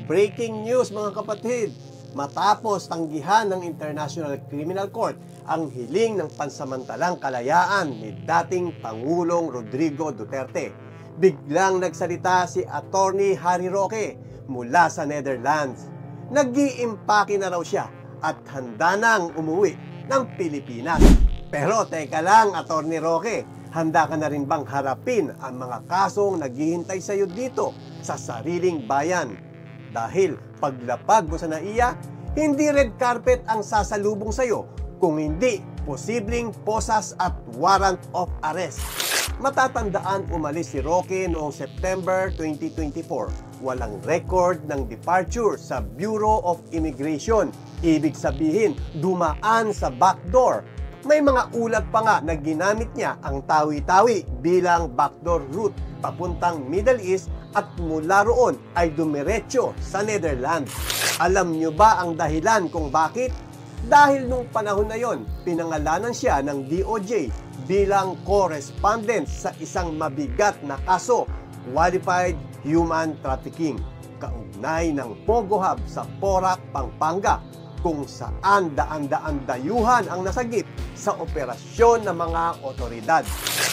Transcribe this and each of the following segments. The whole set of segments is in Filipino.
Breaking news mga kapatid! Matapos tanggihan ng International Criminal Court ang hiling ng pansamantalang kalayaan ni dating Pangulong Rodrigo Duterte, biglang nagsalita si Attorney Harry Roque mula sa Netherlands. Nag-iimpake na raw siya at handa nang umuwi ng Pilipinas. Pero teka lang, Attorney Roque, handa ka na rin bang harapin ang mga kasong naghihintay sa iyo dito sa sariling bayan? Dahil paglapag mo sa NAIA, hindi red carpet ang sasalubong sa iyo, kung hindi posibleng posas at warrant of arrest. Matatandaan umalis si Roque noong September 2024. Walang record ng departure sa Bureau of Immigration. Ibig sabihin, dumaan sa backdoor. May mga ulat pa nga na ginamit niya ang Tawi-Tawi bilang backdoor route papuntang Middle East at mula roon ay dumiretso sa Netherlands. Alam nyo ba ang dahilan kung bakit? Dahil nung panahon na yon, pinangalanan siya ng DOJ bilang correspondent sa isang mabigat na kaso, qualified human trafficking, kaugnay ng Pogo Hub sa Porac, Pampanga, kung saan daan-daan dayuhan ang nasagip sa operasyon ng mga otoridad.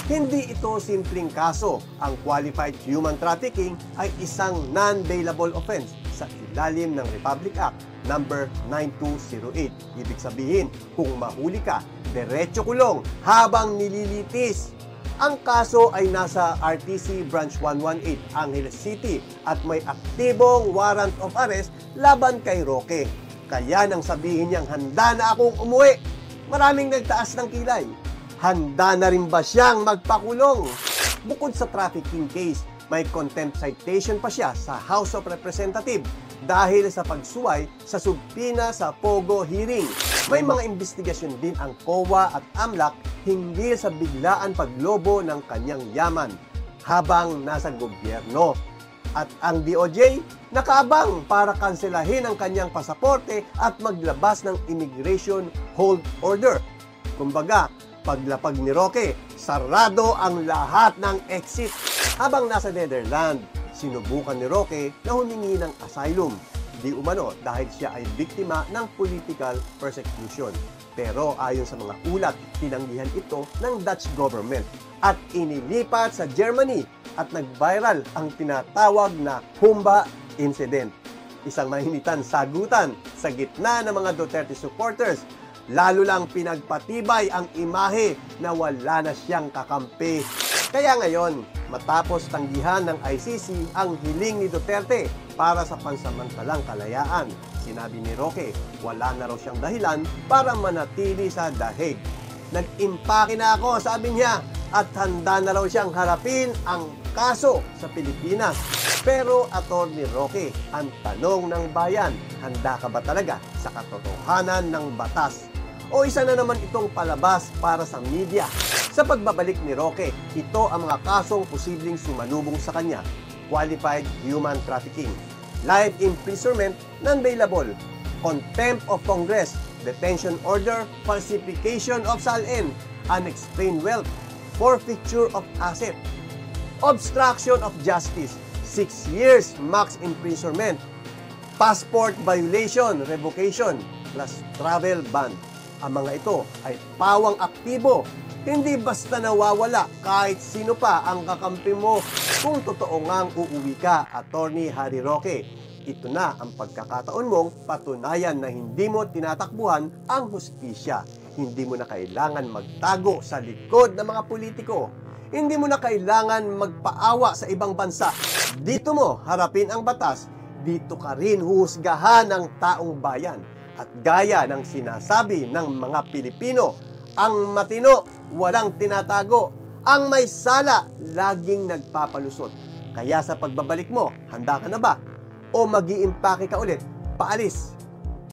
Hindi ito simpleng kaso. Ang qualified human trafficking ay isang non-bailable offense sa ilalim ng Republic Act number 9208. Ibig sabihin, kung mahuli ka, diretso kulong habang nililitis. Ang kaso ay nasa RTC Branch 118, Angeles City at may aktibong warrant of arrest laban kay Roque. Kaya nang sabihin niyang handa na akong umuwi, maraming nagtaas ng kilay. Handa na rin ba siyang magpakulong? Bukod sa trafficking case, may contempt citation pa siya sa House of Representatives dahil sa pagsuway sa subpina sa Pogo hearing. May mga investigasyon din ang COA at AMLAC hinggil sa biglaan paglobo ng kanyang yaman habang nasa gobyerno. At ang DOJ nakaabang para kanselahin ang kanyang pasaporte at maglabas ng immigration hold order. Kumbaga, paglapag ni Roque, sarado ang lahat ng exit. Habang nasa Netherlands, sinubukan ni Roque na humingi ng asylum. Di umano dahil siya ay biktima ng political persecution. Pero ayon sa mga ulat, tinanggihan ito ng Dutch government at inilipat sa Germany at nag-viral ang tinatawag na Humba Incident. Isang mahinitan sagutan sa gitna ng mga Duterte supporters. Lalo lang pinagpatibay ang imahe na wala na siyang kakampi. Kaya ngayon, matapos tanggihan ng ICC ang hiling ni Duterte para sa pansamantalang kalayaan, sinabi ni Roque, wala na raw siyang dahilan para manatili sa dahig. Nag-impake na ako, sabi niya, at handa na raw siyang harapin ang kaso sa Pilipinas. Pero Attorney Roque, ang tanong ng bayan, handa ka ba talaga sa katotohanan ng batas? O isa na naman itong palabas para sa media? Sa pagbabalik ni Roque, ito ang mga kasong posibleng sumalubong sa kanya: qualified human trafficking, life imprisonment, non-bailable, contempt of Congress, detention order, falsification of SALN, unexplained wealth, forfeiture of asset, obstruction of justice, 6 years max imprisonment, passport violation, revocation, plus travel ban. Ang mga ito ay pawang aktibo, hindi basta nawawala kahit sino pa ang kakampi mo. Kung totoo ngang uuwi ka, Attorney Harry Roque, ito na ang pagkakataon mong patunayan na hindi mo tinatakbuhan ang hustisya. Hindi mo na kailangan magtago sa likod ng mga politiko. Hindi mo na kailangan magpaawa sa ibang bansa. Dito mo harapin ang batas. Dito ka rin huhusgahan ng taong bayan. At gaya ng sinasabi ng mga Pilipino, ang matino, walang tinatago. Ang may sala, laging nagpapalusot. Kaya sa pagbabalik mo, handa ka na ba? O mag-iimpake ka ulit, paalis?